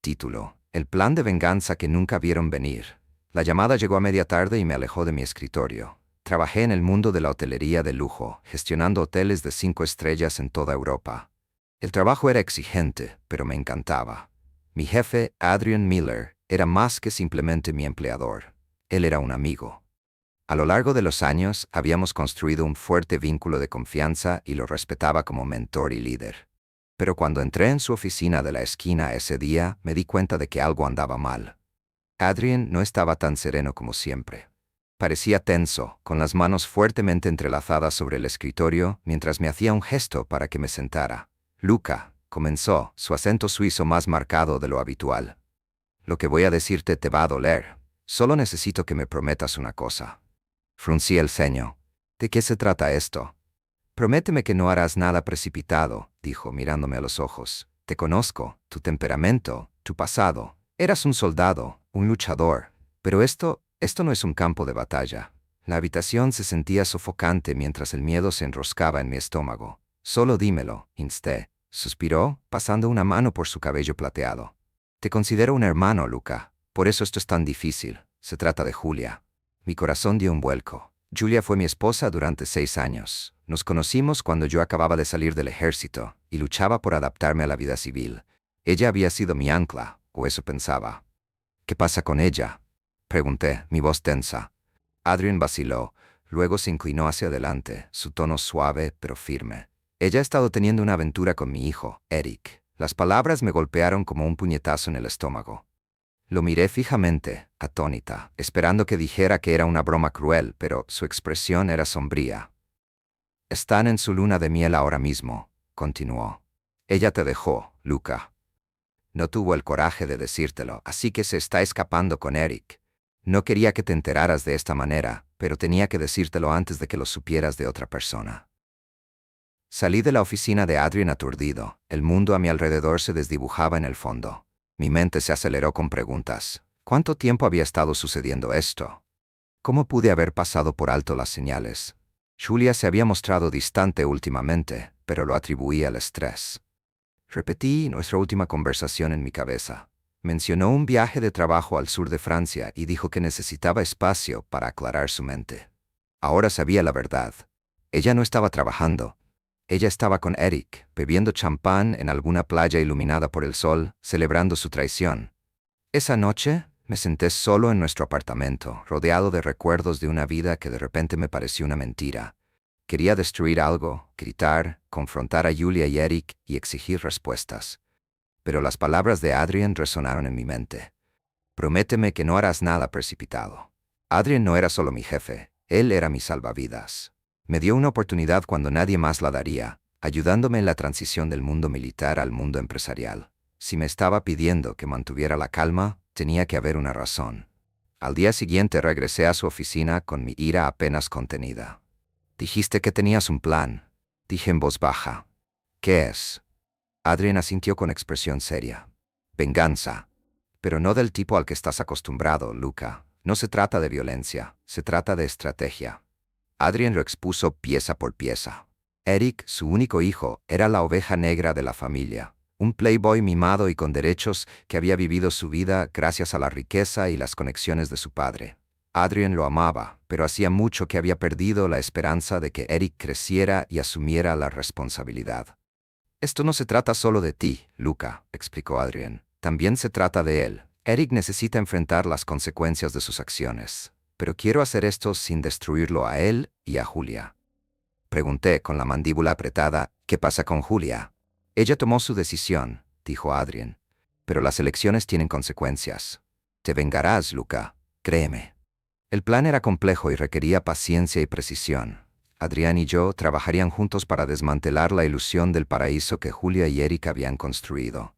Título: El plan de venganza que nunca vieron venir. La llamada llegó a media tarde y me alejó de mi escritorio. Trabajé en el mundo de la hotelería de lujo, gestionando hoteles de 5 estrellas en toda Europa. El trabajo era exigente, pero me encantaba. Mi jefe, Adrian Miller, era más que simplemente mi empleador. Él era un amigo. A lo largo de los años, habíamos construido un fuerte vínculo de confianza y lo respetaba como mentor y líder. Pero cuando entré en su oficina de la esquina ese día, me di cuenta de que algo andaba mal. Adrian no estaba tan sereno como siempre. Parecía tenso, con las manos fuertemente entrelazadas sobre el escritorio, mientras me hacía un gesto para que me sentara. Luca, comenzó, su acento suizo más marcado de lo habitual. Lo que voy a decirte te va a doler. Solo necesito que me prometas una cosa. Fruncí el ceño. ¿De qué se trata esto? Prométeme que no harás nada precipitado, dijo mirándome a los ojos. Te conozco, tu temperamento, tu pasado. Eras un soldado, un luchador. Pero esto no es un campo de batalla. La habitación se sentía sofocante mientras el miedo se enroscaba en mi estómago. Solo dímelo, insté. Suspiró, pasando una mano por su cabello plateado. Te considero un hermano, Luca. Por eso esto es tan difícil. Se trata de Julia. Mi corazón dio un vuelco. Julia fue mi esposa durante 6 años. Nos conocimos cuando yo acababa de salir del ejército y luchaba por adaptarme a la vida civil. Ella había sido mi ancla, o eso pensaba. ¿Qué pasa con ella?, pregunté, mi voz tensa. Adrian vaciló, luego se inclinó hacia adelante, su tono suave pero firme. Ella ha estado teniendo una aventura con mi hijo, Eric. Las palabras me golpearon como un puñetazo en el estómago. Lo miré fijamente, atónita, esperando que dijera que era una broma cruel, pero su expresión era sombría. Están en su luna de miel ahora mismo, continuó. Ella te dejó, Luca. No tuvo el coraje de decírtelo, así que se está escapando con Eric. No quería que te enteraras de esta manera, pero tenía que decírtelo antes de que lo supieras de otra persona. Salí de la oficina de Adrian aturdido. El mundo a mi alrededor se desdibujaba en el fondo. Mi mente se aceleró con preguntas. ¿Cuánto tiempo había estado sucediendo esto? ¿Cómo pude haber pasado por alto las señales? Julia se había mostrado distante últimamente, pero lo atribuía al estrés. Repetí nuestra última conversación en mi cabeza. Mencionó un viaje de trabajo al sur de Francia y dijo que necesitaba espacio para aclarar su mente. Ahora sabía la verdad. Ella no estaba trabajando. Ella estaba con Eric, bebiendo champán en alguna playa iluminada por el sol, celebrando su traición. Esa noche me senté solo en nuestro apartamento, rodeado de recuerdos de una vida que de repente me pareció una mentira. Quería destruir algo, gritar, confrontar a Julia y Eric y exigir respuestas. Pero las palabras de Adrian resonaron en mi mente. Prométeme que no harás nada precipitado. Adrian no era solo mi jefe, él era mi salvavidas. Me dio una oportunidad cuando nadie más la daría, ayudándome en la transición del mundo militar al mundo empresarial. Si me estaba pidiendo que mantuviera la calma, tenía que haber una razón. Al día siguiente regresé a su oficina con mi ira apenas contenida. Dijiste que tenías un plan, dije en voz baja. ¿Qué es? Adrian asintió con expresión seria. Venganza. Pero no del tipo al que estás acostumbrado, Luca. No se trata de violencia, se trata de estrategia. Adrian lo expuso pieza por pieza. Eric, su único hijo, era la oveja negra de la familia. Un playboy mimado y con derechos que había vivido su vida gracias a la riqueza y las conexiones de su padre. Adrian lo amaba, pero hacía mucho que había perdido la esperanza de que Eric creciera y asumiera la responsabilidad. Esto no se trata solo de ti, Luca, explicó Adrian. También se trata de él. Eric necesita enfrentar las consecuencias de sus acciones, pero quiero hacer esto sin destruirlo a él y a Julia. Pregunté con la mandíbula apretada, ¿qué pasa con Julia? Ella tomó su decisión, dijo Adrian, pero las elecciones tienen consecuencias. Te vengarás, Luca, créeme. El plan era complejo y requería paciencia y precisión. Adrian y yo trabajarían juntos para desmantelar la ilusión del paraíso que Julia y Eric habían construido.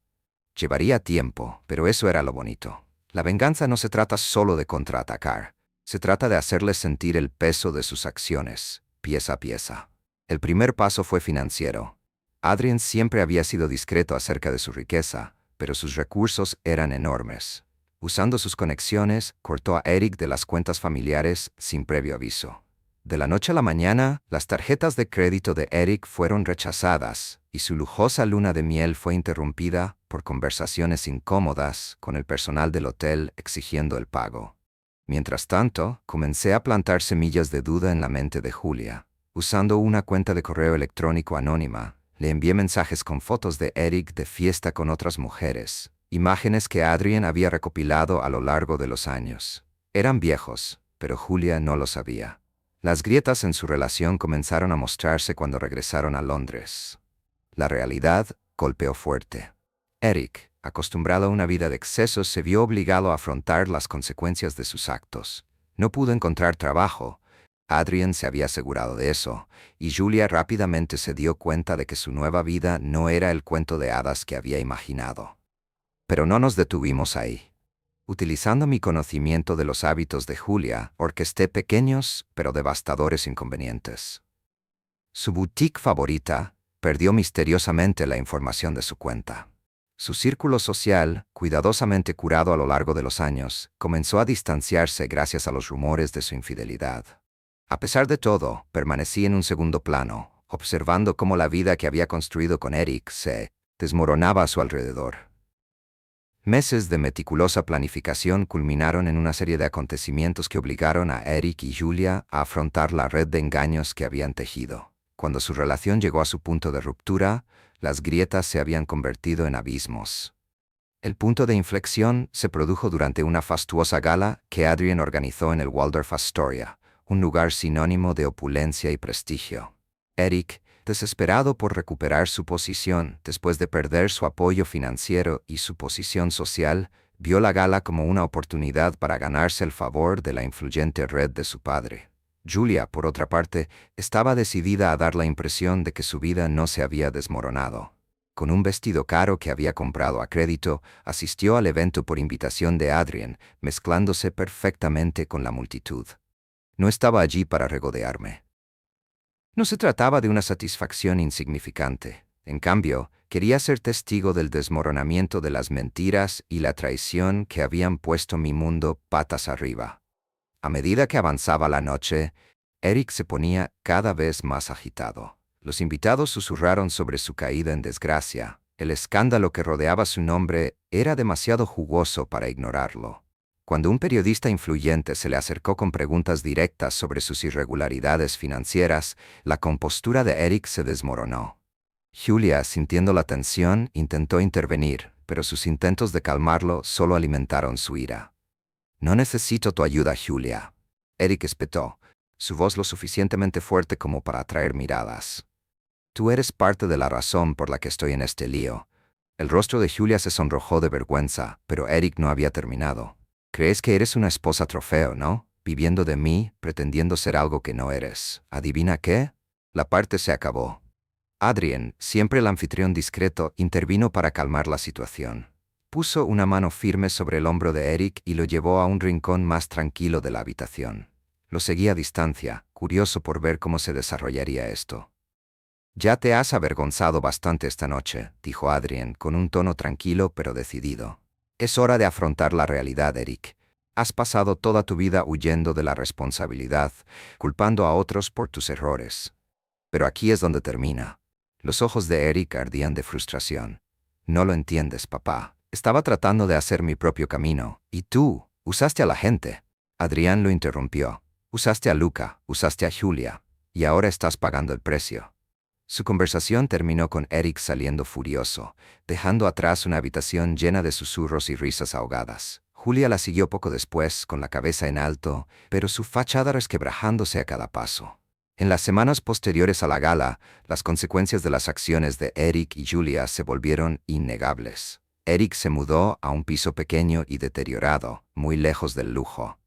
Llevaría tiempo, pero eso era lo bonito. La venganza no se trata solo de contraatacar. Se trata de hacerles sentir el peso de sus acciones, pieza a pieza. El primer paso fue financiero. Adrian siempre había sido discreto acerca de su riqueza, pero sus recursos eran enormes. Usando sus conexiones, cortó a Eric de las cuentas familiares sin previo aviso. De la noche a la mañana, las tarjetas de crédito de Eric fueron rechazadas y su lujosa luna de miel fue interrumpida por conversaciones incómodas con el personal del hotel exigiendo el pago. Mientras tanto, comencé a plantar semillas de duda en la mente de Julia. Usando una cuenta de correo electrónico anónima, le envié mensajes con fotos de Eric de fiesta con otras mujeres, imágenes que Adrian había recopilado a lo largo de los años. Eran viejos, pero Julia no lo sabía. Las grietas en su relación comenzaron a mostrarse cuando regresaron a Londres. La realidad golpeó fuerte. Eric, acostumbrado a una vida de excesos, se vio obligado a afrontar las consecuencias de sus actos. No pudo encontrar trabajo. Adrian se había asegurado de eso, y Julia rápidamente se dio cuenta de que su nueva vida no era el cuento de hadas que había imaginado. Pero no nos detuvimos ahí. Utilizando mi conocimiento de los hábitos de Julia, orquesté pequeños pero devastadores inconvenientes. Su boutique favorita perdió misteriosamente la información de su cuenta. Su círculo social, cuidadosamente curado a lo largo de los años, comenzó a distanciarse gracias a los rumores de su infidelidad. A pesar de todo, permanecí en un segundo plano, observando cómo la vida que había construido con Eric se desmoronaba a su alrededor. Meses de meticulosa planificación culminaron en una serie de acontecimientos que obligaron a Eric y Julia a afrontar la red de engaños que habían tejido. Cuando su relación llegó a su punto de ruptura, las grietas se habían convertido en abismos. El punto de inflexión se produjo durante una fastuosa gala que Adrian organizó en el Waldorf Astoria, un lugar sinónimo de opulencia y prestigio. Eric, desesperado por recuperar su posición después de perder su apoyo financiero y su posición social, vio la gala como una oportunidad para ganarse el favor de la influyente red de su padre. Julia, por otra parte, estaba decidida a dar la impresión de que su vida no se había desmoronado. Con un vestido caro que había comprado a crédito, asistió al evento por invitación de Adrian, mezclándose perfectamente con la multitud. No estaba allí para regodearme. No se trataba de una satisfacción insignificante. En cambio, quería ser testigo del desmoronamiento de las mentiras y la traición que habían puesto mi mundo patas arriba. A medida que avanzaba la noche, Eric se ponía cada vez más agitado. Los invitados susurraron sobre su caída en desgracia. El escándalo que rodeaba su nombre era demasiado jugoso para ignorarlo. Cuando un periodista influyente se le acercó con preguntas directas sobre sus irregularidades financieras, la compostura de Eric se desmoronó. Julia, sintiendo la tensión, intentó intervenir, pero sus intentos de calmarlo solo alimentaron su ira. «No necesito tu ayuda, Julia», Eric espetó, su voz lo suficientemente fuerte como para atraer miradas. «Tú eres parte de la razón por la que estoy en este lío». El rostro de Julia se sonrojó de vergüenza, pero Eric no había terminado. «Crees que eres una esposa trofeo, ¿no? Viviendo de mí, pretendiendo ser algo que no eres. ¿Adivina qué?» La parte se acabó. Adrian, siempre el anfitrión discreto, intervino para calmar la situación. Puso una mano firme sobre el hombro de Eric y lo llevó a un rincón más tranquilo de la habitación. Lo seguí a distancia, curioso por ver cómo se desarrollaría esto. «Ya te has avergonzado bastante esta noche», dijo Adrian con un tono tranquilo pero decidido. «Es hora de afrontar la realidad, Eric. Has pasado toda tu vida huyendo de la responsabilidad, culpando a otros por tus errores. Pero aquí es donde termina». Los ojos de Eric ardían de frustración. «No lo entiendes, papá. Estaba tratando de hacer mi propio camino. Y tú, usaste a la gente». Adrián lo interrumpió. «Usaste a Luca, usaste a Julia. Y ahora estás pagando el precio». Su conversación terminó con Eric saliendo furioso, dejando atrás una habitación llena de susurros y risas ahogadas. Julia la siguió poco después, con la cabeza en alto, pero su fachada resquebrajándose a cada paso. En las semanas posteriores a la gala, las consecuencias de las acciones de Eric y Julia se volvieron innegables. Eric se mudó a un piso pequeño y deteriorado, muy lejos del lujo.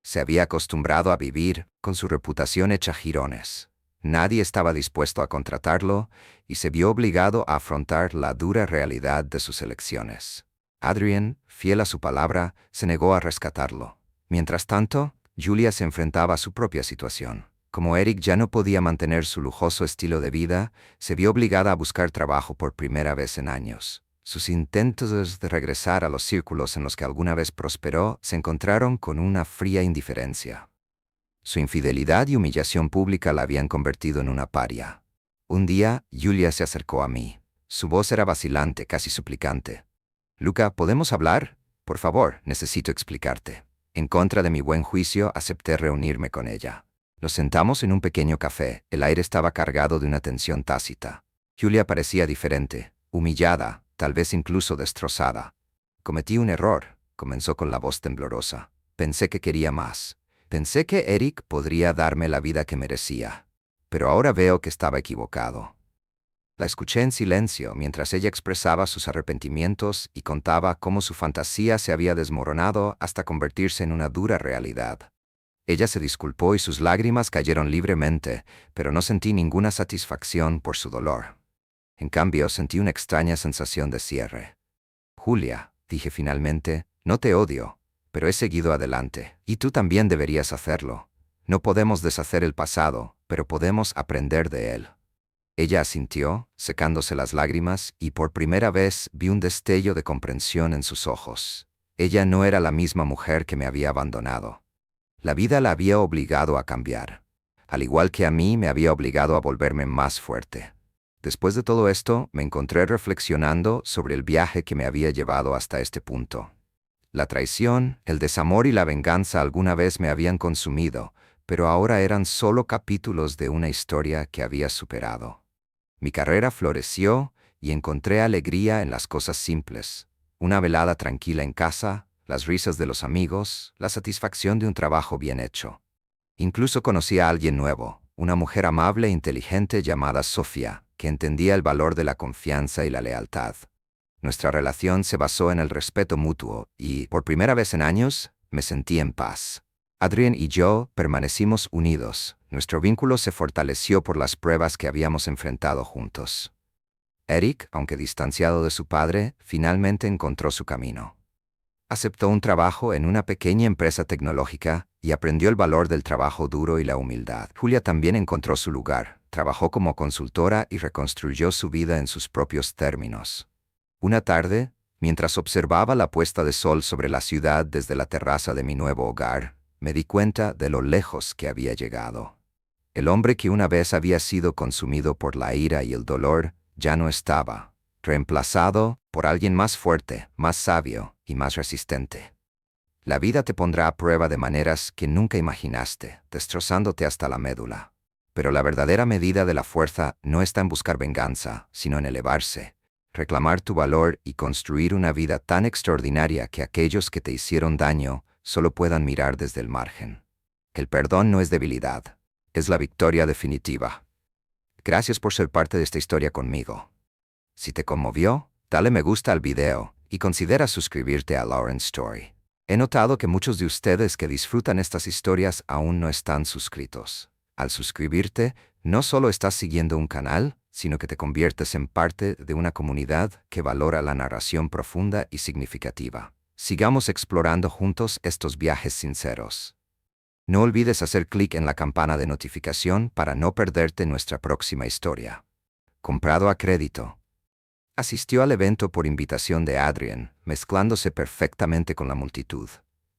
Se había acostumbrado a vivir con su reputación hecha jirones. Nadie estaba dispuesto a contratarlo y se vio obligado a afrontar la dura realidad de sus elecciones. Adrian, fiel a su palabra, se negó a rescatarlo. Mientras tanto, Julia se enfrentaba a su propia situación. Como Eric ya no podía mantener su lujoso estilo de vida, se vio obligada a buscar trabajo por primera vez en años. Sus intentos de regresar a los círculos en los que alguna vez prosperó se encontraron con una fría indiferencia. Su infidelidad y humillación pública la habían convertido en una paria. Un día, Julia se acercó a mí. Su voz era vacilante, casi suplicante. «Luca, ¿podemos hablar? Por favor, necesito explicarte». En contra de mi buen juicio, acepté reunirme con ella. Nos sentamos en un pequeño café. El aire estaba cargado de una tensión tácita. Julia parecía diferente, humillada, tal vez incluso destrozada. «Cometí un error», comenzó con la voz temblorosa. «Pensé que quería más. Pensé que Eric podría darme la vida que merecía. Pero ahora veo que estaba equivocado». La escuché en silencio mientras ella expresaba sus arrepentimientos y contaba cómo su fantasía se había desmoronado hasta convertirse en una dura realidad. Ella se disculpó y sus lágrimas cayeron libremente, pero no sentí ninguna satisfacción por su dolor. En cambio, sentí una extraña sensación de cierre. «Julia», dije finalmente, «no te odio, pero he seguido adelante, y tú también deberías hacerlo. No podemos deshacer el pasado, pero podemos aprender de él». Ella asintió, secándose las lágrimas, y por primera vez vi un destello de comprensión en sus ojos. Ella no era la misma mujer que me había abandonado. La vida la había obligado a cambiar. Al igual que a mí, me había obligado a volverme más fuerte. Después de todo esto, me encontré reflexionando sobre el viaje que me había llevado hasta este punto. La traición, el desamor y la venganza alguna vez me habían consumido, pero ahora eran solo capítulos de una historia que había superado. Mi carrera floreció y encontré alegría en las cosas simples. Una velada tranquila en casa, las risas de los amigos, la satisfacción de un trabajo bien hecho. Incluso conocí a alguien nuevo, una mujer amable e inteligente llamada Sofía, que entendía el valor de la confianza y la lealtad. Nuestra relación se basó en el respeto mutuo y, por primera vez en años, me sentí en paz. Adrian y yo permanecimos unidos. Nuestro vínculo se fortaleció por las pruebas que habíamos enfrentado juntos. Eric, aunque distanciado de su padre, finalmente encontró su camino. Aceptó un trabajo en una pequeña empresa tecnológica y aprendió el valor del trabajo duro y la humildad. Julia también encontró su lugar, trabajó como consultora y reconstruyó su vida en sus propios términos. Una tarde, mientras observaba la puesta de sol sobre la ciudad desde la terraza de mi nuevo hogar, me di cuenta de lo lejos que había llegado. El hombre que una vez había sido consumido por la ira y el dolor ya no estaba, reemplazado por alguien más fuerte, más sabio y más resistente. La vida te pondrá a prueba de maneras que nunca imaginaste, destrozándote hasta la médula. Pero la verdadera medida de la fuerza no está en buscar venganza, sino en elevarse, reclamar tu valor y construir una vida tan extraordinaria que aquellos que te hicieron daño solo puedan mirar desde el margen. El perdón no es debilidad, es la victoria definitiva. Gracias por ser parte de esta historia conmigo. Si te conmovió, dale me gusta al video y considera suscribirte a Lawrence Story. He notado que muchos de ustedes que disfrutan estas historias aún no están suscritos. Al suscribirte, no solo estás siguiendo un canal, sino que te conviertes en parte de una comunidad que valora la narración profunda y significativa. Sigamos explorando juntos estos viajes sinceros. No olvides hacer clic en la campana de notificación para no perderte nuestra próxima historia. Comprado a crédito. Asistió al evento por invitación de Adrian, mezclándose perfectamente con la multitud.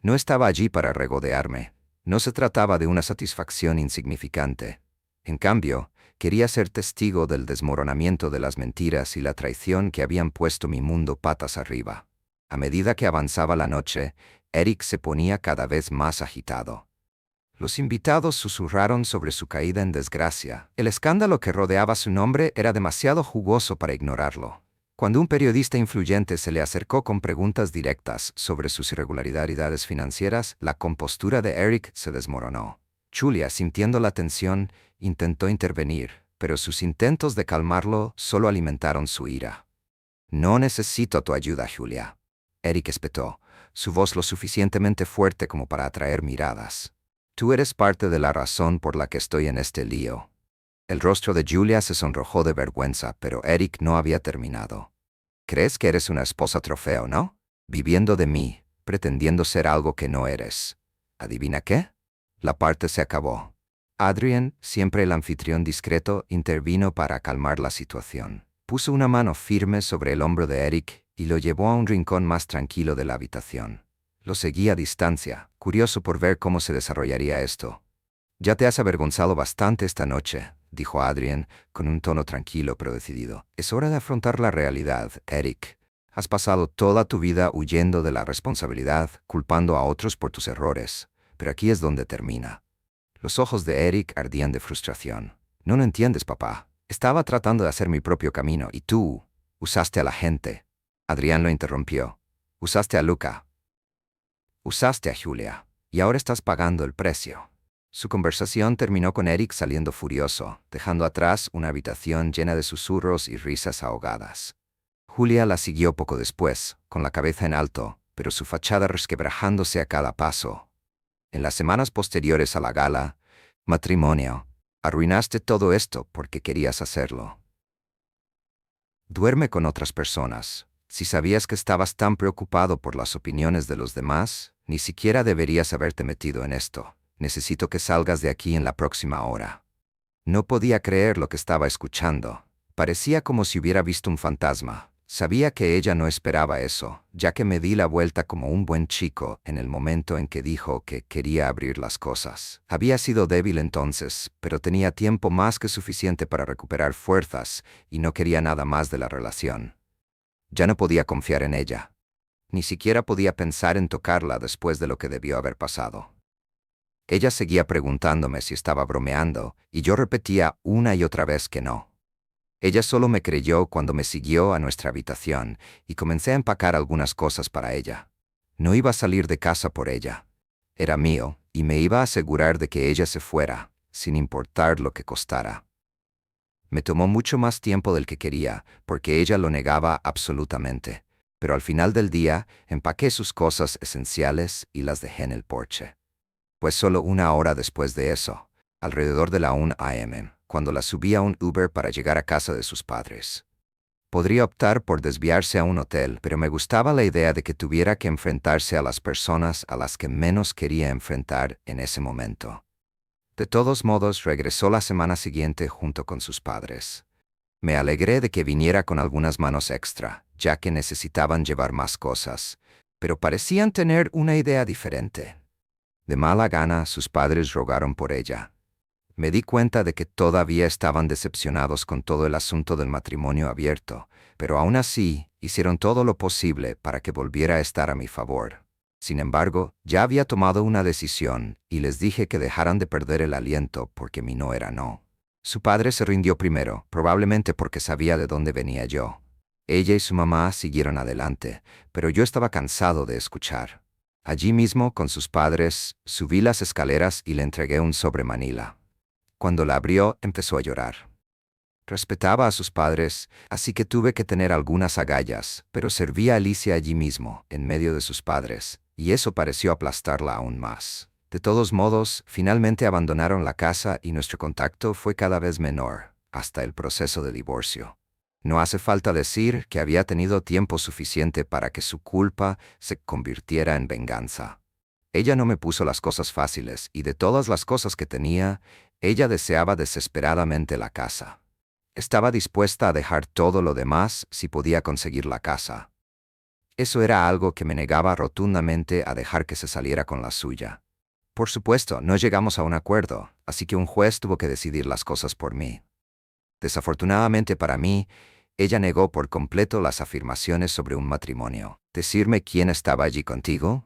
No estaba allí para regodearme. No se trataba de una satisfacción insignificante. En cambio, quería ser testigo del desmoronamiento de las mentiras y la traición que habían puesto mi mundo patas arriba. A medida que avanzaba la noche, Eric se ponía cada vez más agitado. Los invitados susurraron sobre su caída en desgracia. El escándalo que rodeaba su nombre era demasiado jugoso para ignorarlo. Cuando un periodista influyente se le acercó con preguntas directas sobre sus irregularidades financieras, la compostura de Eric se desmoronó. Julia, sintiendo la tensión, intentó intervenir, pero sus intentos de calmarlo solo alimentaron su ira. «No necesito tu ayuda, Julia», Eric espetó, su voz lo suficientemente fuerte como para atraer miradas. «Tú eres parte de la razón por la que estoy en este lío». El rostro de Julia se sonrojó de vergüenza, pero Eric no había terminado. «¿Crees que eres una esposa trofeo, no? Viviendo de mí, pretendiendo ser algo que no eres. ¿Adivina qué?» La parte se acabó. Adrian, siempre el anfitrión discreto, intervino para calmar la situación. Puso una mano firme sobre el hombro de Eric y lo llevó a un rincón más tranquilo de la habitación. Lo seguí a distancia, curioso por ver cómo se desarrollaría esto. Ya te has avergonzado bastante esta noche, dijo Adrien, con un tono tranquilo pero decidido. Es hora de afrontar la realidad, Eric. Has pasado toda tu vida huyendo de la responsabilidad, culpando a otros por tus errores, pero aquí es donde termina. Los ojos de Eric ardían de frustración. No lo entiendes, papá. Estaba tratando de hacer mi propio camino y tú usaste a la gente. Adrián lo interrumpió. Usaste a Luca. Usaste a Julia. Y ahora estás pagando el precio. Su conversación terminó con Eric saliendo furioso, dejando atrás una habitación llena de susurros y risas ahogadas. Julia la siguió poco después, con la cabeza en alto, pero su fachada resquebrajándose a cada paso. En las semanas posteriores a la gala, matrimonio, arruinaste todo esto porque querías hacerlo. Duerme con otras personas. Si sabías que estabas tan preocupado por las opiniones de los demás, ni siquiera deberías haberte metido en esto. Necesito que salgas de aquí en la próxima hora. No podía creer lo que estaba escuchando. Parecía como si hubiera visto un fantasma. Sabía que ella no esperaba eso, ya que me di la vuelta como un buen chico en el momento en que dijo que quería abrir las cosas. Había sido débil entonces, pero tenía tiempo más que suficiente para recuperar fuerzas y no quería nada más de la relación. Ya no podía confiar en ella. Ni siquiera podía pensar en tocarla después de lo que debió haber pasado. Ella seguía preguntándome si estaba bromeando, y yo repetía una y otra vez que no. Ella solo me creyó cuando me siguió a nuestra habitación y comencé a empacar algunas cosas para ella. No iba a salir de casa por ella. Era mío, y me iba a asegurar de que ella se fuera, sin importar lo que costara. Me tomó mucho más tiempo del que quería, porque ella lo negaba absolutamente, pero al final del día empaqué sus cosas esenciales y las dejé en el porche. Pues solo una hora después de eso, alrededor de la 1 a.m., cuando la subí a un Uber para llegar a casa de sus padres. Podría optar por desviarse a un hotel, pero me gustaba la idea de que tuviera que enfrentarse a las personas a las que menos quería enfrentar en ese momento. De todos modos, regresó la semana siguiente junto con sus padres. Me alegré de que viniera con algunas manos extra, ya que necesitaban llevar más cosas, pero parecían tener una idea diferente. De mala gana, sus padres rogaron por ella. Me di cuenta de que todavía estaban decepcionados con todo el asunto del matrimonio abierto, pero aún así hicieron todo lo posible para que volviera a estar a mi favor. Sin embargo, ya había tomado una decisión y les dije que dejaran de perder el aliento porque mi no era no. Su padre se rindió primero, probablemente porque sabía de dónde venía yo. Ella y su mamá siguieron adelante, pero yo estaba cansado de escuchar. Allí mismo, con sus padres, subí las escaleras y le entregué un sobre Manila. Cuando la abrió, empezó a llorar. Respetaba a sus padres, así que tuve que tener algunas agallas, pero serví a Alicia allí mismo, en medio de sus padres, y eso pareció aplastarla aún más. De todos modos, finalmente abandonaron la casa y nuestro contacto fue cada vez menor, hasta el proceso de divorcio. No hace falta decir que había tenido tiempo suficiente para que su culpa se convirtiera en venganza. Ella no me puso las cosas fáciles y de todas las cosas que tenía, ella deseaba desesperadamente la casa. Estaba dispuesta a dejar todo lo demás si podía conseguir la casa. Eso era algo que me negaba rotundamente a dejar que se saliera con la suya. Por supuesto, no llegamos a un acuerdo, así que un juez tuvo que decidir las cosas por mí. Desafortunadamente para mí, ella negó por completo las afirmaciones sobre un matrimonio. ¿Decirme quién estaba allí contigo?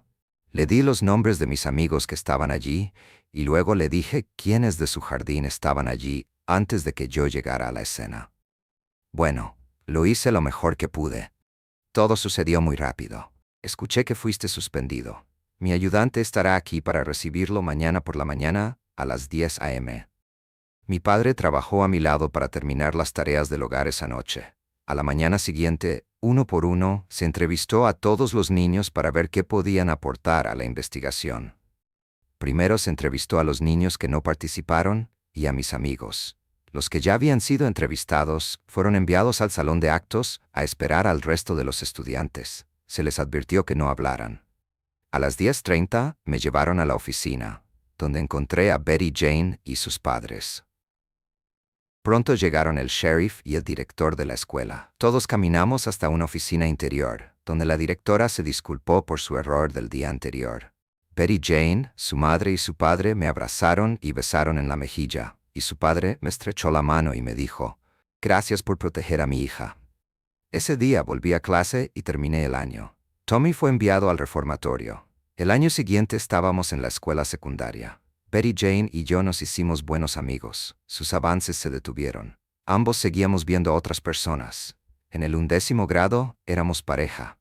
Le di los nombres de mis amigos que estaban allí, y luego le dije quiénes de su jardín estaban allí antes de que yo llegara a la escena. Bueno, lo hice lo mejor que pude. Todo sucedió muy rápido. Escuché que fuiste suspendido. Mi ayudante estará aquí para recibirlo mañana por la mañana a las 10 a.m. Mi padre trabajó a mi lado para terminar las tareas del hogar esa noche. A la mañana siguiente, uno por uno, se entrevistó a todos los niños para ver qué podían aportar a la investigación. Primero se entrevistó a los niños que no participaron y a mis amigos. Los que ya habían sido entrevistados fueron enviados al salón de actos a esperar al resto de los estudiantes. Se les advirtió que no hablaran. A las 10:30 me llevaron a la oficina, donde encontré a Betty Jane y sus padres. Pronto llegaron el sheriff y el director de la escuela. Todos caminamos hasta una oficina interior, donde la directora se disculpó por su error del día anterior. Betty Jane, su madre y su padre me abrazaron y besaron en la mejilla, y su padre me estrechó la mano y me dijo, «Gracias por proteger a mi hija». Ese día volví a clase y terminé el año. Tommy fue enviado al reformatorio. El año siguiente estábamos en la escuela secundaria. Betty Jane y yo nos hicimos buenos amigos. Sus avances se detuvieron. Ambos seguíamos viendo a otras personas. En el 11º grado éramos pareja.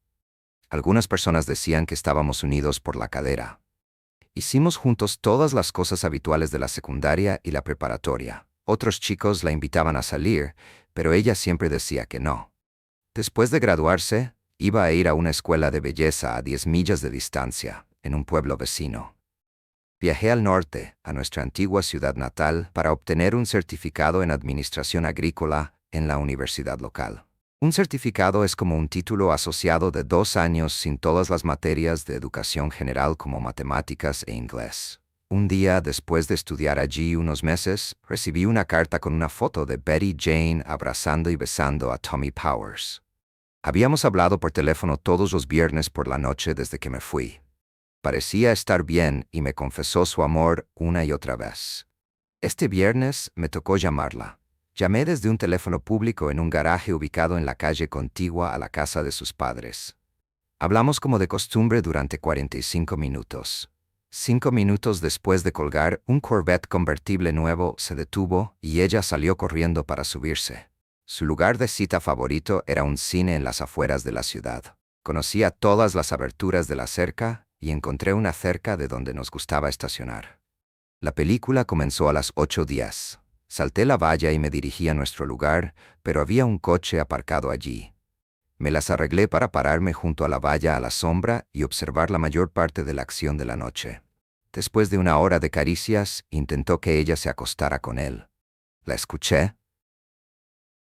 Algunas personas decían que estábamos unidos por la cadera. Hicimos juntos todas las cosas habituales de la secundaria y la preparatoria. Otros chicos la invitaban a salir, pero ella siempre decía que no. Después de graduarse, iba a ir a una escuela de belleza a 10 millas de distancia, en un pueblo vecino. Viajé al norte, a nuestra antigua ciudad natal, para obtener un certificado en administración agrícola en la universidad local. Un certificado es como un título asociado de 2 años sin todas las materias de educación general como matemáticas e inglés. Un día, después de estudiar allí unos meses, recibí una carta con una foto de Betty Jane abrazando y besando a Tommy Powers. Habíamos hablado por teléfono todos los viernes por la noche desde que me fui. Parecía estar bien y me confesó su amor una y otra vez. Este viernes me tocó llamarla. Llamé desde un teléfono público en un garaje ubicado en la calle contigua a la casa de sus padres. Hablamos como de costumbre durante 45 minutos. 5 minutos después de colgar, un Corvette convertible nuevo se detuvo y ella salió corriendo para subirse. Su lugar de cita favorito era un cine en las afueras de la ciudad. Conocía todas las aberturas de la cerca y encontré una cerca de donde nos gustaba estacionar. La película comenzó a las 8:10. Salté la valla y me dirigí a nuestro lugar, pero había un coche aparcado allí. Me las arreglé para pararme junto a la valla a la sombra y observar la mayor parte de la acción de la noche. Después de una hora de caricias, intentó que ella se acostara con él. La escuché,